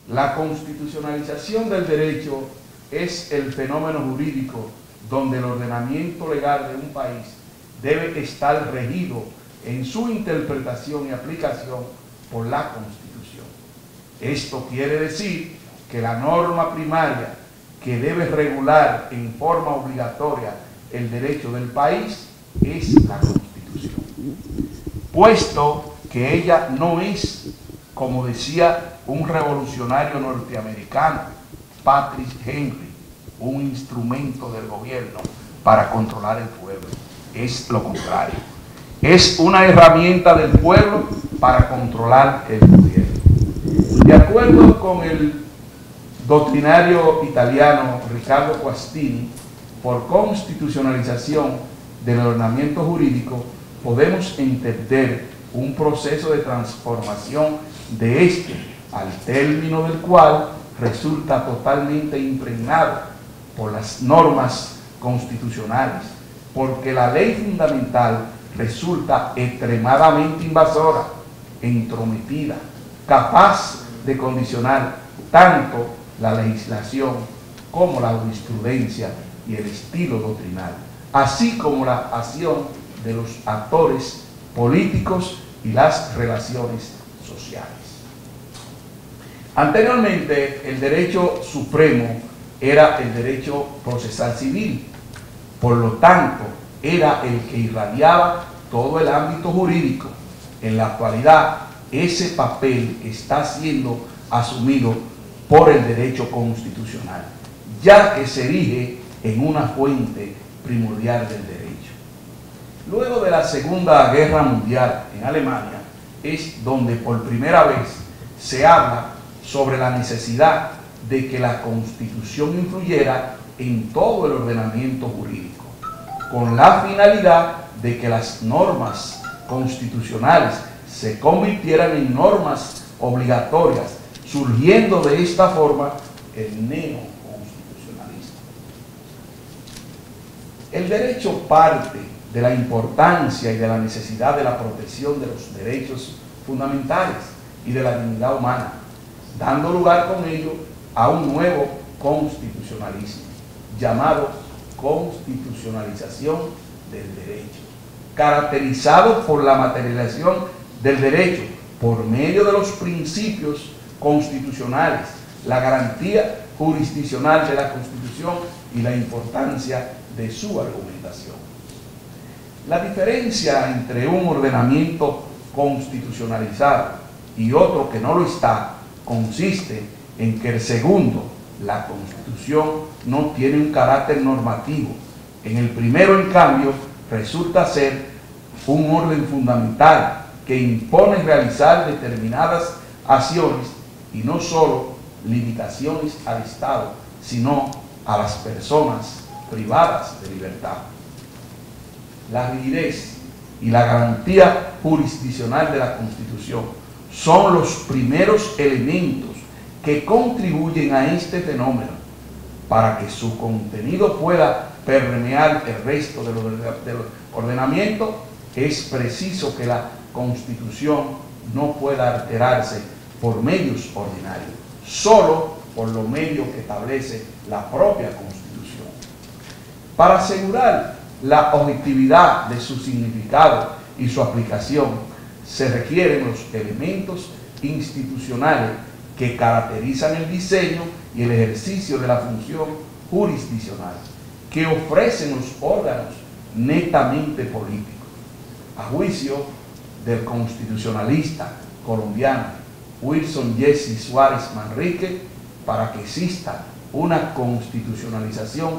La constitucionalización del derecho es el fenómeno jurídico donde el ordenamiento legal de un país debe estar regido en su interpretación y aplicación por la Constitución. Esto quiere decir que la norma primaria que debe regular en forma obligatoria el derecho del país es la Constitución, puesto que ella no es, como decía un revolucionario norteamericano, Patrick Henry, un instrumento del gobierno para controlar el pueblo. Es lo contrario. Es una herramienta del pueblo para controlar el gobierno. De acuerdo con el doctrinario italiano Riccardo Guastini, por constitucionalización del ordenamiento jurídico podemos entender un proceso de transformación de este, al término del cual resulta totalmente impregnado por las normas constitucionales, porque la ley fundamental resulta extremadamente invasora, entrometida, capaz de condicionar tanto la legislación como la jurisprudencia y el estilo doctrinal, así como la acción de los actores políticos y las relaciones sociales. Anteriormente, el derecho supremo era el derecho procesal civil, por lo tanto, era el que irradiaba todo el ámbito jurídico. En la actualidad, ese papel está siendo asumido por el derecho constitucional, ya que se erige en una fuente primordial del derecho. Luego de la Segunda Guerra Mundial en Alemania, es donde por primera vez se habla sobre la necesidad de que la Constitución influyera en todo el ordenamiento jurídico, con la finalidad de que las normas constitucionales se convirtieran en normas obligatorias, surgiendo de esta forma el neoconstitucionalismo. El derecho parte de la importancia y de la necesidad de la protección de los derechos fundamentales y de la dignidad humana, dando lugar con ello a un nuevo constitucionalismo, llamado constitucionalización del derecho, caracterizado por la materialización del derecho por medio de los principios constitucionales, la garantía jurisdiccional de la Constitución y la importancia de su argumentación. La diferencia entre un ordenamiento constitucionalizado y otro que no lo está consiste en que el segundo, la Constitución, no tiene un carácter normativo. En el primero, en cambio, resulta ser un orden fundamental que impone realizar determinadas acciones y no solo limitaciones al Estado, sino a las personas privadas de libertad. La rigidez y la garantía jurisdiccional de la Constitución son los primeros elementos que contribuyen a este fenómeno. Para que su contenido pueda permear el resto del ordenamiento, es preciso que la Constitución no pueda alterarse por medios ordinarios, solo por los medios que establece la propia Constitución. Para asegurar la objetividad de su significado y su aplicación, se requieren los elementos institucionales que caracterizan el diseño y el ejercicio de la función jurisdiccional, que ofrecen los órganos netamente políticos. A juicio del constitucionalista colombiano Wilson Jesse Suárez Manrique, para que exista una constitucionalización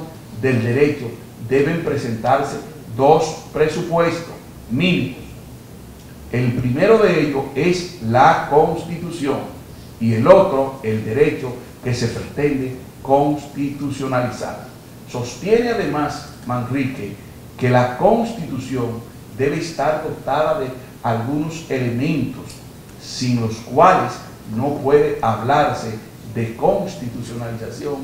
del derecho deben presentarse dos presupuestos mínimos. El primero de ellos es la Constitución y el otro el derecho que se pretende constitucionalizar. Sostiene además Manrique que la Constitución debe estar dotada de algunos elementos sin los cuales no puede hablarse de constitucionalización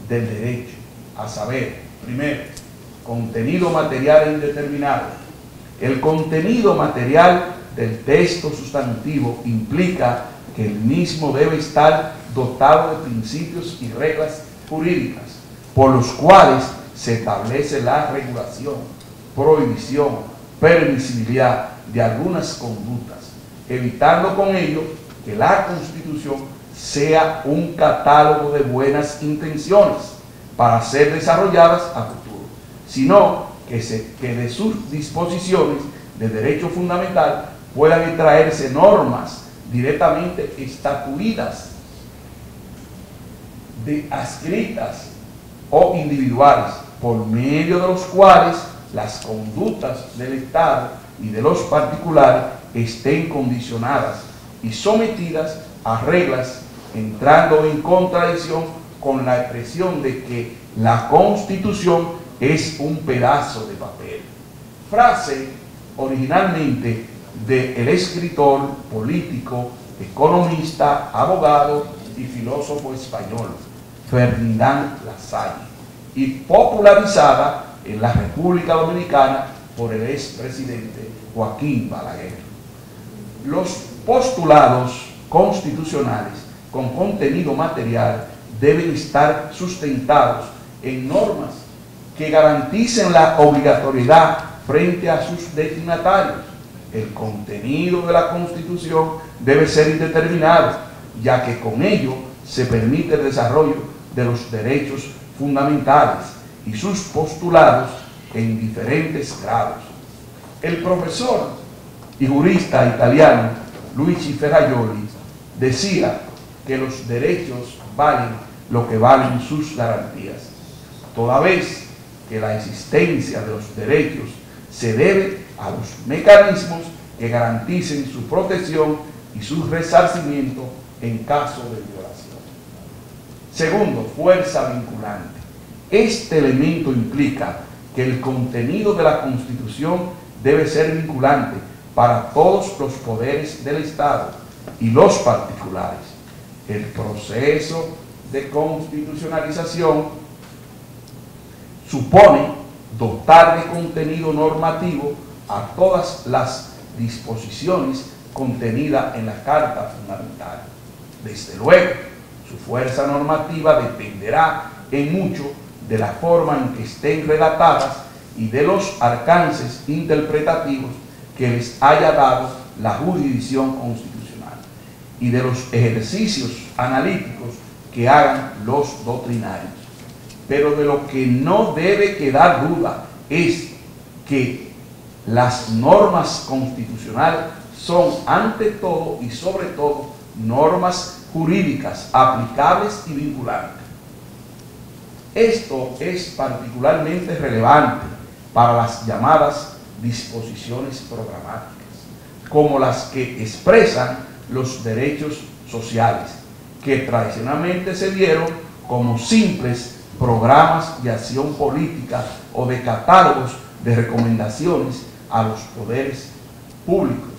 del derecho, a saber, primero, contenido material indeterminado. El contenido material del texto sustantivo implica que el mismo debe estar dotado de principios y reglas jurídicas, por los cuales se establece la regulación, prohibición, permisibilidad de algunas conductas, evitando con ello que la Constitución sea un catálogo de buenas intenciones para ser desarrolladas a futuro, sino que de sus disposiciones de derecho fundamental puedan extraerse normas directamente estatuidas, adscritas o individuales, por medio de los cuales las conductas del Estado y de los particulares estén condicionadas y sometidas a reglas, entrando en contradicción con la expresión de que la Constitución es un pedazo de papel. Frase originalmente del escritor, político, economista, abogado y filósofo español Ferdinand Lassalle, y popularizada en la República Dominicana por el expresidente Joaquín Balaguer. Los postulados constitucionales con contenido material deben estar sustentados en normas que garanticen la obligatoriedad frente a sus destinatarios. El contenido de la Constitución debe ser indeterminado, ya que con ello se permite el desarrollo de los derechos fundamentales y sus postulados en diferentes grados. El profesor y jurista italiano Luigi Ferrajoli decía que los derechos valen lo que valen sus garantías, toda vez que la existencia de los derechos se debe a los mecanismos que garanticen su protección y su resarcimiento en caso de violación. Segundo, fuerza vinculante. Este elemento implica que el contenido de la Constitución debe ser vinculante para todos los poderes del Estado y los particulares. El proceso de constitucionalización supone dotar de contenido normativo a todas las disposiciones contenidas en la Carta Fundamental. Desde luego, su fuerza normativa dependerá en mucho de la forma en que estén redactadas y de los alcances interpretativos que les haya dado la jurisdicción constitucional y de los ejercicios analíticos que hagan los doctrinarios. Pero de lo que no debe quedar duda es que las normas constitucionales son ante todo y sobre todo normas jurídicas aplicables y vinculantes. Esto es particularmente relevante para las llamadas disposiciones programáticas, como las que expresan los derechos sociales, que tradicionalmente se dieron como simples programas de acción política o de catálogos de recomendaciones a los poderes públicos.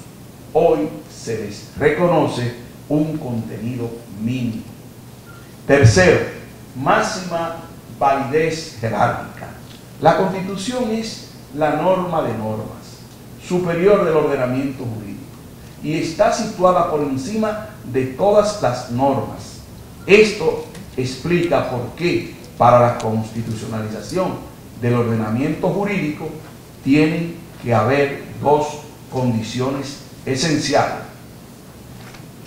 Hoy se les reconoce un contenido mínimo. Tercero, máxima validez jerárquica. La Constitución es la norma de normas, superior del ordenamiento jurídico, y está situada por encima de todas las normas. Esto explica por qué para la constitucionalización del ordenamiento jurídico tienen que haber dos condiciones esenciales.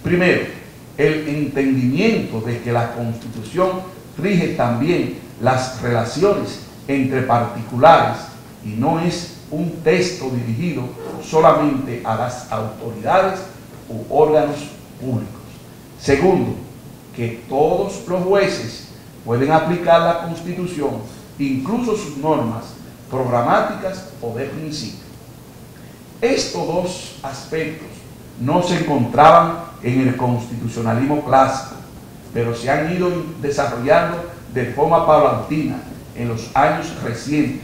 Primero, el entendimiento de que la Constitución rige también las relaciones entre particulares y no es un texto dirigido solamente a las autoridades u órganos públicos. Segundo, que todos los jueces pueden aplicar la Constitución, incluso sus normas programáticas o de principio. Estos dos aspectos no se encontraban en el constitucionalismo clásico, pero se han ido desarrollando de forma paulatina en los años recientes,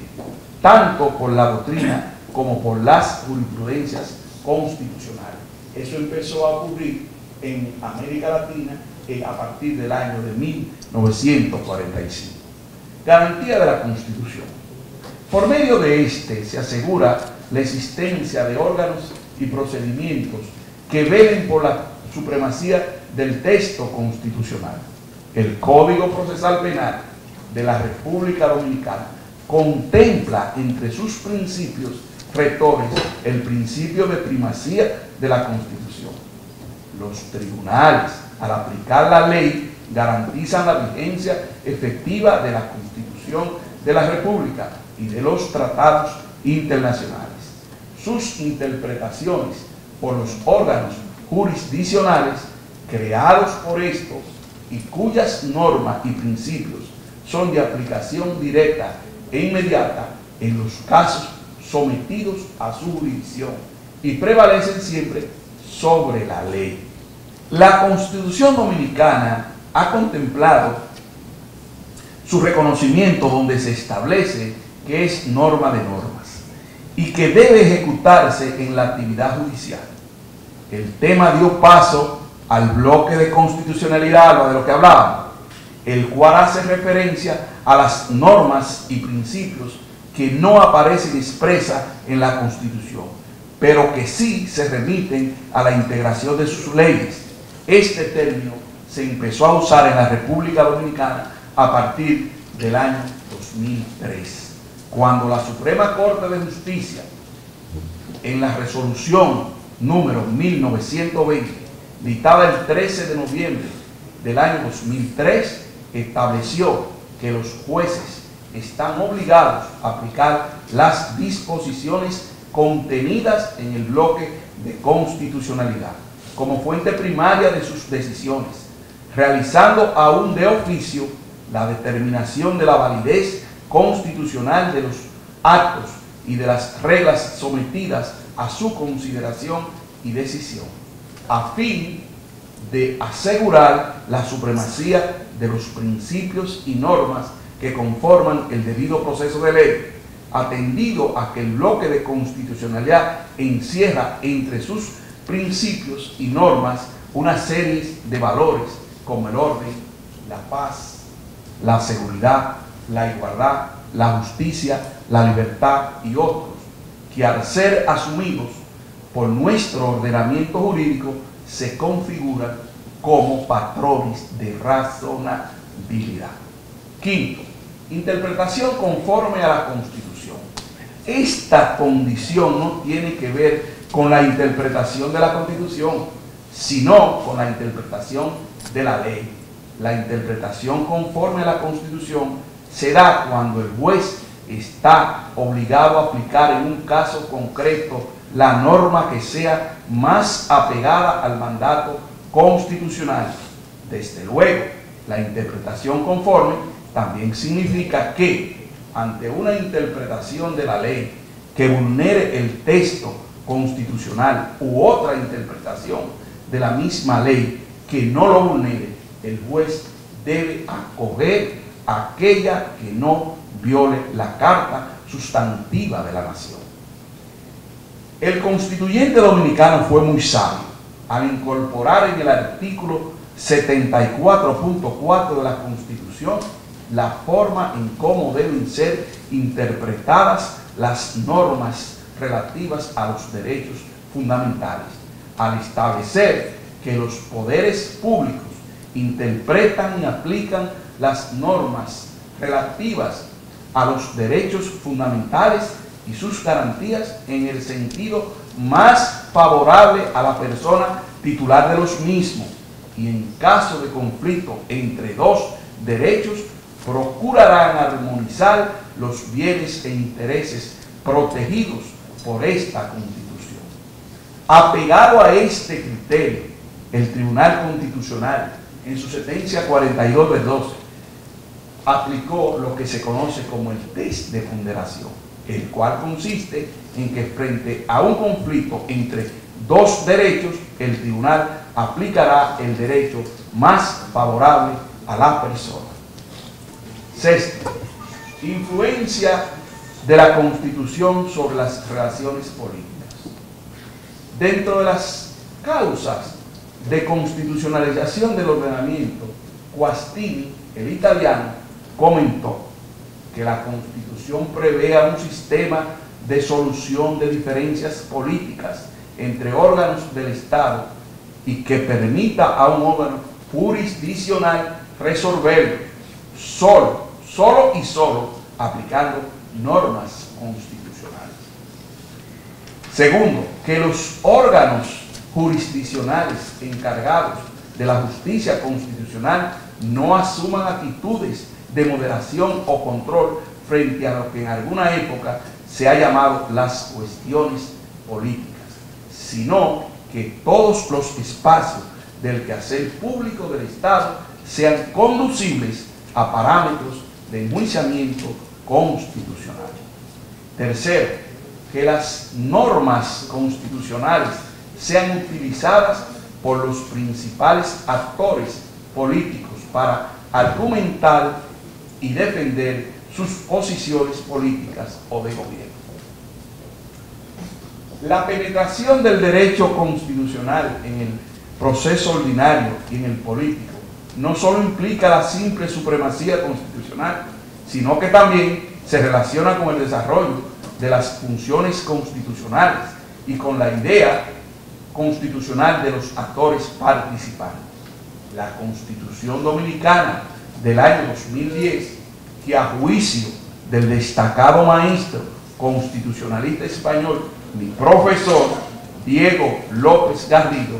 tanto por la doctrina como por las jurisprudencias constitucionales. Eso empezó a ocurrir en América Latina a partir del año de 1945. Garantía de la Constitución. Por medio de este se asegura la existencia de órganos y procedimientos que velen por la supremacía del texto constitucional. El Código Procesal Penal de la República Dominicana contempla entre sus principios rectores el principio de primacía de la Constitución. Los tribunales, al aplicar la ley, garantizan la vigencia efectiva de la Constitución de la República y de los tratados internacionales. Sus interpretaciones por los órganos jurisdiccionales creados por estos y cuyas normas y principios son de aplicación directa e inmediata en los casos sometidos a su jurisdicción y prevalecen siempre sobre la ley. La Constitución Dominicana ha contemplado su reconocimiento, donde se establece que es norma de normas y que debe ejecutarse en la actividad judicial. El tema dio paso al bloque de constitucionalidad, de lo que hablábamos, el cual hace referencia a las normas y principios que no aparecen expresas en la Constitución, pero que sí se remiten a la integración de sus leyes. Este término se empezó a usar en la República Dominicana a partir del año 2003, cuando la Suprema Corte de Justicia, en la resolución número 1920, dictada el 13 de noviembre del año 2003, estableció que los jueces están obligados a aplicar las disposiciones contenidas en el bloque de constitucionalidad como fuente primaria de sus decisiones, realizando aún de oficio la determinación de la validez constitucional de los actos y de las reglas sometidas a su consideración y decisión, a fin de asegurar la supremacía de los principios y normas que conforman el debido proceso de ley, atendido a que el bloque de constitucionalidad encierra entre sus principios y normas una serie de valores como el orden, la paz, la seguridad, la igualdad, la justicia, la libertad y otros, que al ser asumidos por nuestro ordenamiento jurídico se configuran como patrones de razonabilidad. Quinto, interpretación conforme a la Constitución. Esta condición no tiene que ver con la interpretación de la Constitución, sino con la interpretación de la ley. La interpretación conforme a la Constitución se da cuando el juez está obligado a aplicar en un caso concreto la norma que sea más apegada al mandato constitucional. Desde luego, la interpretación conforme también significa que, ante una interpretación de la ley que vulnere el texto constitucional u otra interpretación de la misma ley que no lo vulnere, el juez debe acoger aquella que no viole la Carta Sustantiva de la Nación. El constituyente dominicano fue muy sabio al incorporar en el artículo 74.4 de la Constitución la forma en cómo deben ser interpretadas las normas relativas a los derechos fundamentales, al establecer que los poderes públicos interpretan y aplican las normas relativas a los derechos fundamentales y sus garantías en el sentido más favorable a la persona titular de los mismos, y en caso de conflicto entre dos derechos procurarán armonizar los bienes e intereses protegidos por esta Constitución. Apegado a este criterio, el Tribunal Constitucional, en su sentencia 42/12, aplicó lo que se conoce como el test de ponderación, el cual consiste en que frente a un conflicto entre dos derechos, el tribunal aplicará el derecho más favorable a la persona. Sexto, influencia de la Constitución sobre las relaciones políticas. Dentro de las causas de constitucionalización del ordenamiento, Guastini, el italiano, comentó que la Constitución prevea un sistema de solución de diferencias políticas entre órganos del Estado y que permita a un órgano jurisdiccional resolverlo solo aplicando normas constitucionales. Segundo, que los órganos jurisdiccionales encargados de la justicia constitucional no asuman actitudes de moderación o control frente a lo que en alguna época se ha llamado las cuestiones políticas, sino que todos los espacios del quehacer público del Estado sean conducibles a parámetros de enjuiciamiento constitucional. Tercero, que las normas constitucionales sean utilizadas por los principales actores políticos para argumentar y defender sus posiciones políticas o de gobierno. La penetración del derecho constitucional en el proceso ordinario y en el político no solo implica la simple supremacía constitucional, sino que también se relaciona con el desarrollo de las funciones constitucionales y con la idea constitucional de los actores participantes. La Constitución Dominicana del año 2010, que a juicio del destacado maestro constitucionalista español, mi profesor Diego López Garrido,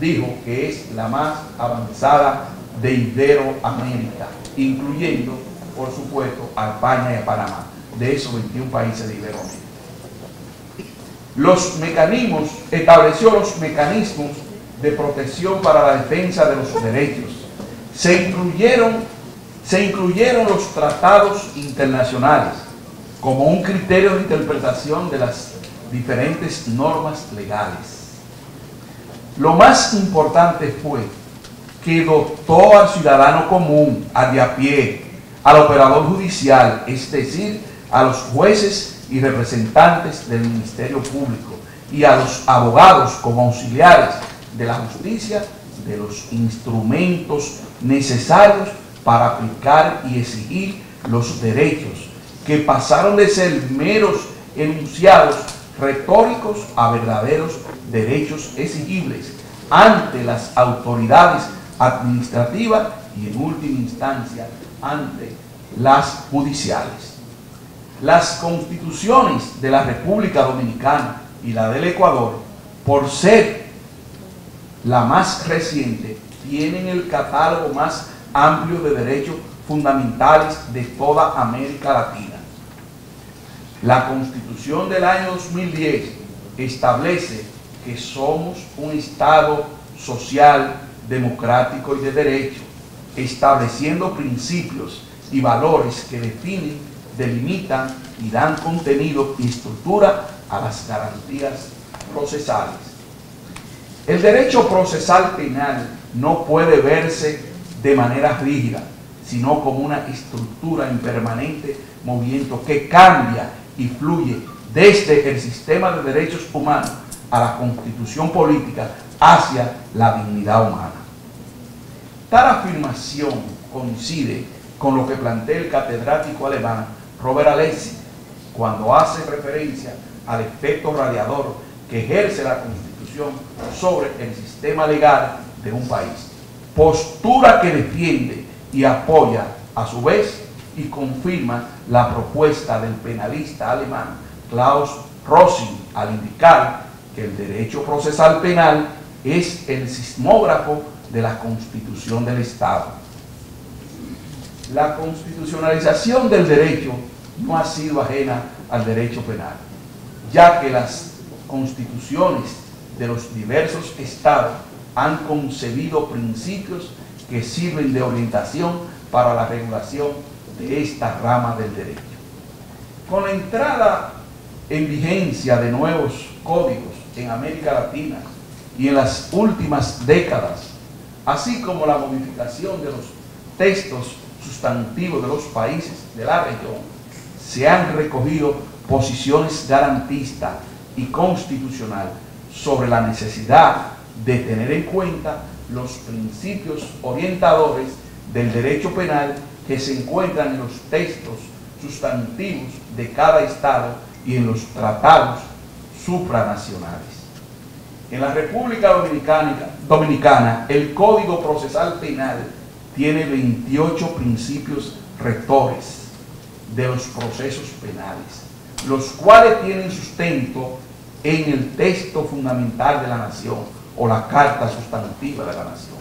dijo que es la más avanzada de Iberoamérica, incluyendo, por supuesto, a España y a Panamá, de esos 21 países de Iberoamérica. Estableció los mecanismos de protección para la defensa de los derechos. Se incluyeron los tratados internacionales como un criterio de interpretación de las diferentes normas legales. Lo más importante fue que dotó al ciudadano común, a de a pie, al operador judicial, es decir, a los jueces y representantes del Ministerio Público y a los abogados como auxiliares de la justicia, de los instrumentos necesarios para aplicar y exigir los derechos, que pasaron de ser meros enunciados retóricos a verdaderos derechos exigibles ante las autoridades administrativas y en última instancia ante las judiciales. Las constituciones de la República Dominicana y la del Ecuador, por ser la más reciente, tienen el catálogo más amplio de derechos fundamentales de toda América Latina. La Constitución del año 2010 establece que somos un Estado social, democrático y de derecho, estableciendo principios y valores que definen, delimitan y dan contenido y estructura a las garantías procesales. El derecho procesal penal no puede verse de manera rígida, sino como una estructura en permanente movimiento que cambia y fluye desde el sistema de derechos humanos a la constitución política hacia la dignidad humana. Tal afirmación coincide con lo que plantea el catedrático alemán Robert Alexis cuando hace referencia al efecto radiador que ejerce la Constitución sobre el sistema legal de un país, postura que defiende y apoya a su vez y confirma la propuesta del penalista alemán Klaus Rossing al indicar que el derecho procesal penal es el sismógrafo de la Constitución del Estado. La constitucionalización del derecho no ha sido ajena al derecho penal, ya que las constituciones de los diversos estados han concebido principios que sirven de orientación para la regulación de esta rama del derecho. Con la entrada en vigencia de nuevos códigos en América Latina y en las últimas décadas, así como la modificación de los textos sustantivos de los países de la región, se han recogido posiciones garantistas y constitucionales sobre la necesidad de tener en cuenta los principios orientadores del derecho penal que se encuentran en los textos sustantivos de cada estado y en los tratados supranacionales. En la República Dominicana, el Código Procesal Penal tiene 28 principios rectores de los procesos penales, los cuales tienen sustento en el texto fundamental de la nación o la Carta Sustantiva de la nación.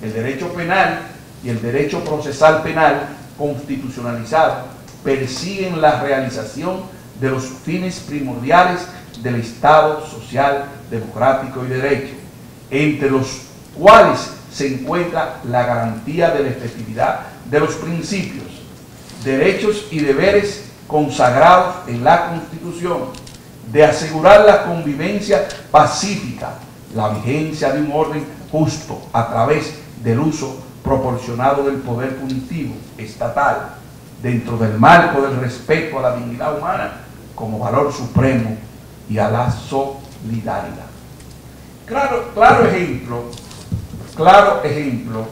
El derecho penal y el derecho procesal penal constitucionalizado persiguen la realización de los fines primordiales del Estado social, democrático y de derecho, entre los cuales se encuentra la garantía de la efectividad de los principios, derechos y deberes consagrados en la Constitución, de asegurar la convivencia pacífica, la vigencia de un orden justo a través del uso proporcionado del poder punitivo estatal, dentro del marco del respeto a la dignidad humana como valor supremo y a la solidaridad. Claro ejemplo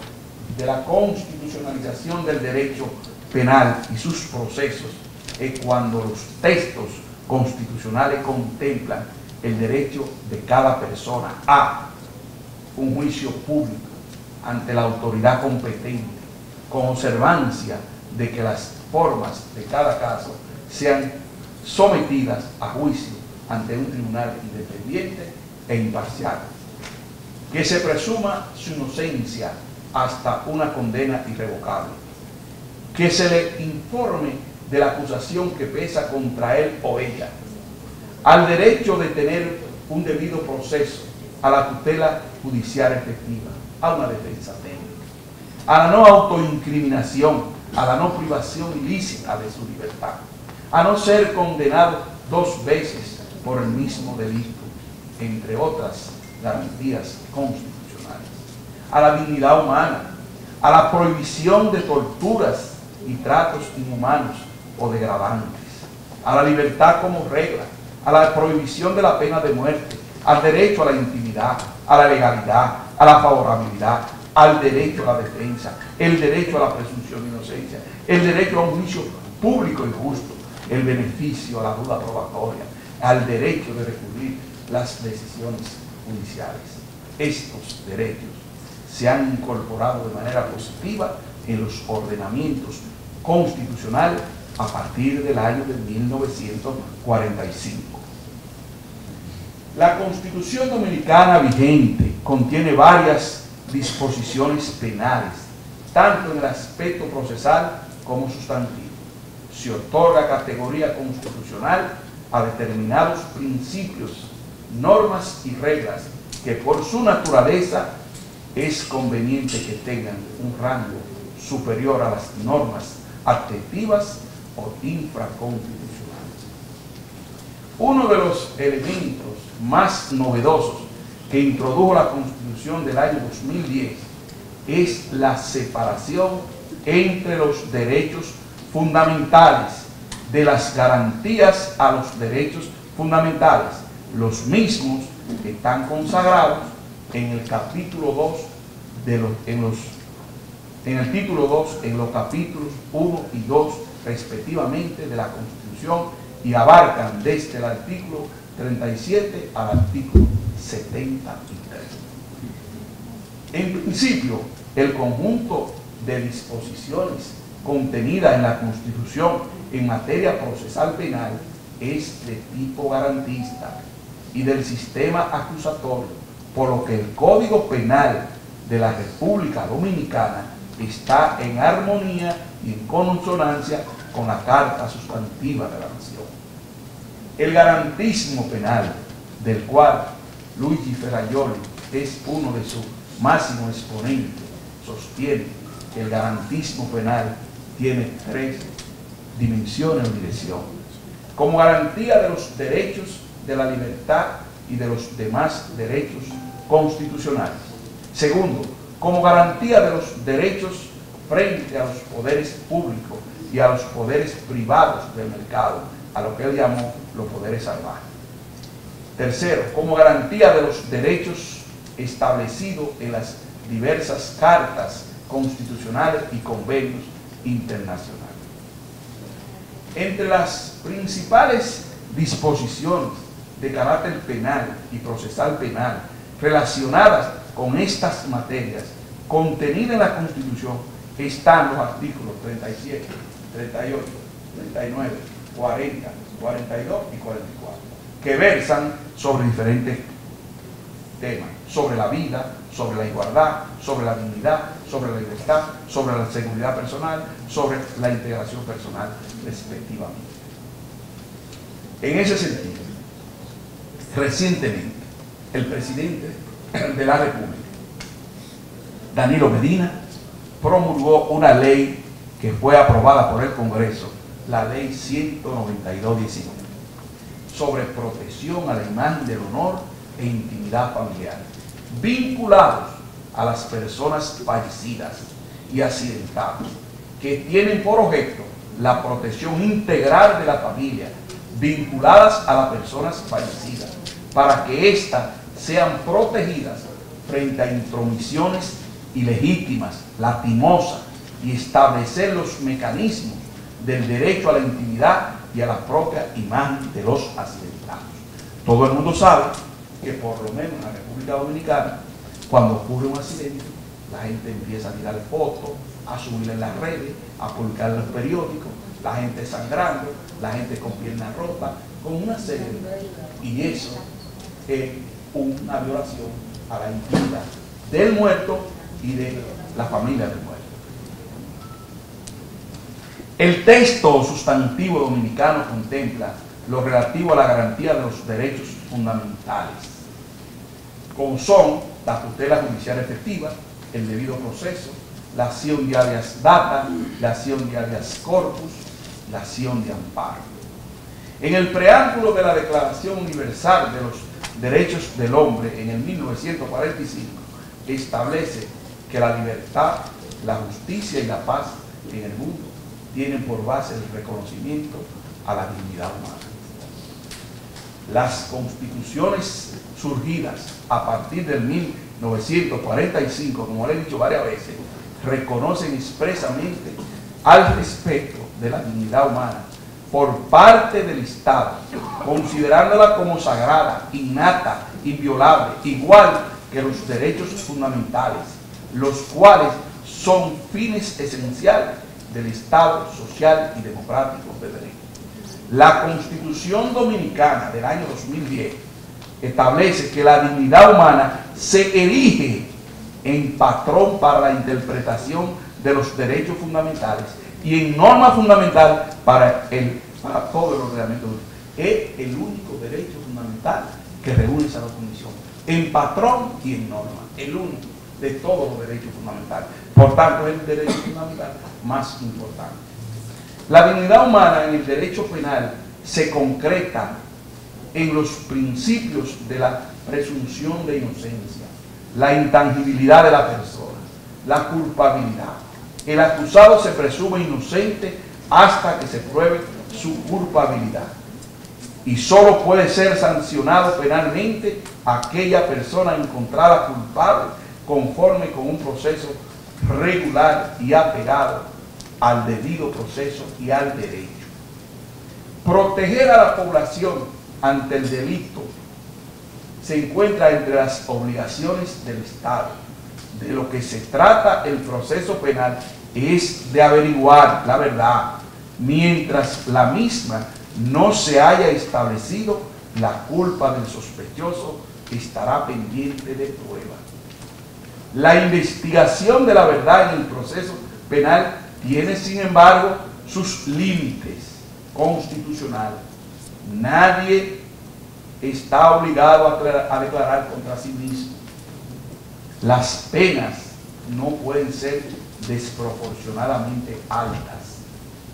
de la constitucionalización del derecho penal y sus procesos es cuando los textos constitucionales contemplan el derecho de cada persona a un juicio público ante la autoridad competente, con observancia de que las formas de cada caso sean sometidas a juicio ante un tribunal independiente e imparcial, que se presuma su inocencia hasta una condena irrevocable, que se le informe de la acusación que pesa contra él o ella, al derecho de tener un debido proceso, a la tutela judicial efectiva, a una defensa técnica, a la no autoincriminación, a la no privación ilícita de su libertad, a no ser condenado 2 veces por el mismo delito, entre otras garantías constitucionales, a la dignidad humana, a la prohibición de torturas y tratos inhumanos o degradantes, a la libertad como regla, a la prohibición de la pena de muerte, al derecho a la intimidad, a la legalidad, a la favorabilidad, al derecho a la defensa, el derecho a la presunción de inocencia, el derecho a un juicio público y justo, el beneficio a la duda probatoria, al derecho de recurrir las decisiones judiciales. Estos derechos se han incorporado de manera positiva en los ordenamientos constitucionales a partir del año de 1945. La Constitución Dominicana vigente contiene varias disposiciones penales, tanto en el aspecto procesal como sustantivo. Se otorga categoría constitucional a determinados principios, normas y reglas que por su naturaleza es conveniente que tengan un rango superior a las normas adjetivas o infraconstitucionales. Uno de los elementos más novedosos que introdujo la Constitución del año 2010 es la separación entre los derechos fundamentales de las garantías a los derechos fundamentales. Los mismos están consagrados en el capítulo 2 en el título 2, en los capítulos 1 y 2 respectivamente de la Constitución, y abarcan desde el artículo 37 al artículo 73. En principio, el conjunto de disposiciones contenidas en la Constitución en materia procesal penal es de tipo garantista y del sistema acusatorio, por lo que el Código Penal de la República Dominicana está en armonía y en consonancia con la Carta Sustantiva de la Nación. El garantismo penal, del cual Luigi Ferrajoli es uno de sus máximos exponentes, sostiene que el garantismo penal tiene 3 dimensiones o direcciones: como garantía de los derechos de la libertad y de los demás derechos constitucionales. Segundo, como garantía de los derechos frente a los poderes públicos y a los poderes privados del mercado, a lo que él llamó los poderes salvajes. Tercero, como garantía de los derechos establecidos en las diversas cartas constitucionales y convenios internacionales. Entre las principales disposiciones de carácter penal y procesal penal relacionadas con estas materias contenidas en la Constitución están los artículos 37, 38, 39, 40, 42 y 44, que versan sobre diferentes temas, sobre la vida, sobre la igualdad, sobre la dignidad, sobre la libertad, sobre la seguridad personal, sobre la integración personal, respectivamente. En ese sentido, recientemente, el presidente de la República, Danilo Medina, promulgó una ley que fue aprobada por el Congreso, la Ley 192/19, sobre protección a la imagen del honor e intimidad familiar, vinculados a las personas fallecidas y accidentadas, que tienen por objeto la protección integral de la familia, vinculadas a las personas fallecidas, para que éstas sean protegidas frente a intromisiones ilegítimas, lastimosas, y establecer los mecanismos del derecho a la intimidad y a la propia imagen de los accidentados. Todo el mundo sabe que por lo menos en la República Dominicana, cuando ocurre un accidente, la gente empieza a tirar fotos, a subir en las redes, a publicar en los periódicos, la gente sangrando, la gente con piernas rotas, con una serie de... Y eso es una violación a la intimidad del muerto y de la familia del muerto. El texto sustantivo dominicano contempla lo relativo a la garantía de los derechos fundamentales, como son la tutela judicial efectiva, el debido proceso, la acción de habeas data, la acción de habeas corpus, la acción de amparo. En el preámbulo de la Declaración Universal de los Derechos del Hombre en el 1945 establece que la libertad, la justicia y la paz en el mundo tienen por base el reconocimiento a la dignidad humana. Las constituciones surgidas a partir del 1945, como le he dicho varias veces, reconocen expresamente al respeto de la dignidad humana por parte del Estado, considerándola como sagrada, innata, inviolable, igual que los derechos fundamentales, los cuales son fines esenciales del Estado social y democrático de derecho. La Constitución Dominicana del año 2010 establece que la dignidad humana se erige en patrón para la interpretación de los derechos fundamentales y en norma fundamental para todo el ordenamiento. Es el único derecho fundamental que reúne esa condición, en patrón y en norma, el único de todos los derechos fundamentales. Por tanto, es el derecho fundamental más importante. La dignidad humana en el derecho penal se concreta en los principios de la presunción de inocencia, la intangibilidad de la persona, la culpabilidad. El acusado se presume inocente hasta que se pruebe su culpabilidad. Y solo puede ser sancionado penalmente aquella persona encontrada culpable conforme con un proceso regular y apegado al debido proceso y al derecho. Proteger a la población ante el delito se encuentra entre las obligaciones del Estado. De lo que se trata el proceso penal es de averiguar la verdad, mientras la misma no se haya establecido, la culpa del sospechoso estará pendiente de prueba. La investigación de la verdad en el proceso penal tiene, sin embargo, sus límites constitucionales. Nadie está obligado a declarar contra sí mismo. Las penas no pueden ser desproporcionadamente altas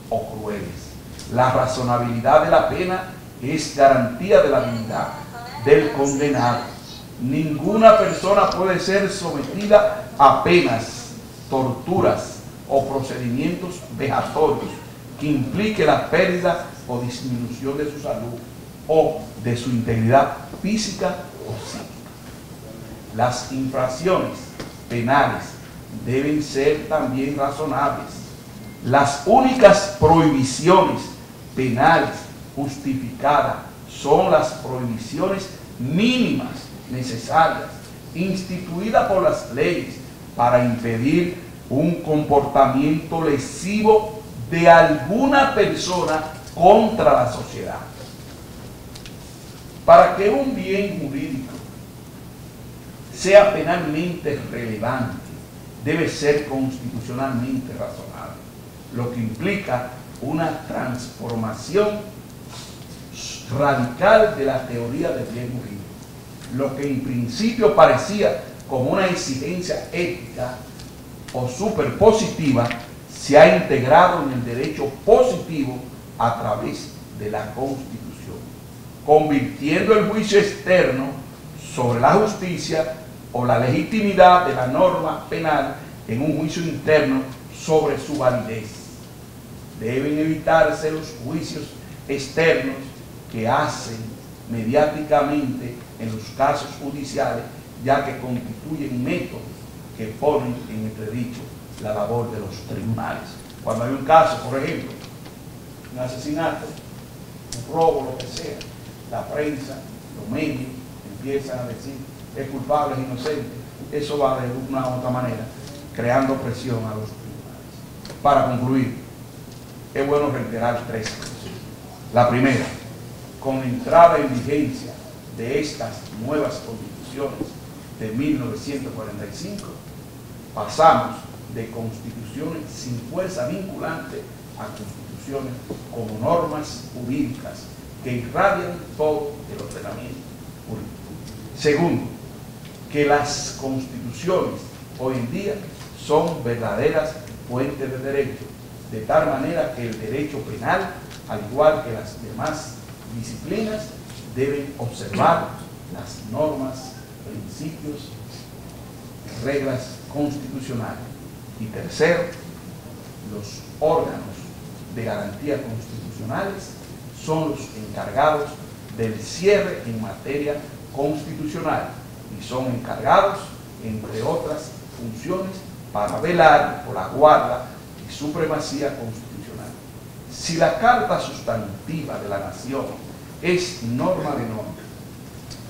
o crueles. La razonabilidad de la pena es garantía de la dignidad del condenado. Ninguna persona puede ser sometida a penas, torturas o procedimientos vejatorios que implique la pérdida o disminución de su salud o de su integridad física o psíquica. Las infracciones penales deben ser también razonables. Las únicas prohibiciones penales justificadas son las prohibiciones mínimas necesarias instituidas por las leyes para impedir un comportamiento lesivo de alguna persona contra la sociedad. Para que un bien jurídico sea penalmente relevante, debe ser constitucionalmente razonable, lo que implica una transformación radical de la teoría del bien jurídico. Lo que en principio parecía como una exigencia ética o superpositiva se ha integrado en el derecho positivo a través de la Constitución, convirtiendo el juicio externo sobre la justicia o la legitimidad de la norma penal en un juicio interno sobre su validez. Deben evitarse los juicios externos que hacen mediáticamente en los casos judiciales, ya que constituyen métodos que ponen en entredicho la labor de los tribunales. Cuando hay un caso, por ejemplo, un asesinato, un robo, lo que sea, la prensa, los medios empiezan a decir es culpable, es inocente. Eso va de una u otra manera creando presión a los tribunales. Para concluir, es bueno reiterar tres cosas. La primera, con entrada en vigencia de estas nuevas constituciones de 1945, pasamos de constituciones sin fuerza vinculante a constituciones como normas jurídicas que irradian todo el ordenamiento jurídico. Segundo, que las constituciones hoy en día son verdaderas fuentes de derecho, de tal manera que el derecho penal, al igual que las demás disciplinas, deben observar las normas, principios, reglas constitucionales. Y tercero, los órganos de garantía constitucionales son los encargados del cierre en materia constitucional y son encargados, entre otras funciones, para velar por la guarda y supremacía constitucional. Si la Carta Sustantiva de la Nación es norma de normas,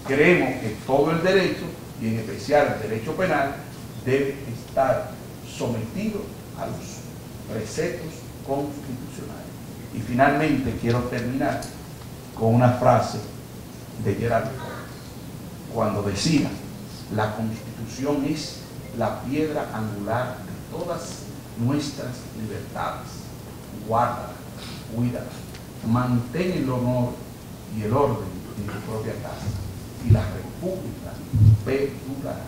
creemos que todo el derecho, y en especial el derecho penal, debe estar sometido a los preceptos constitucionales. Y finalmente quiero terminar con una frase de Gerald Ford, cuando decía: la Constitución es la piedra angular de todas nuestras libertades. Guárdala, cuídala, mantén el honor y el orden en tu propia casa, y la República perdurará.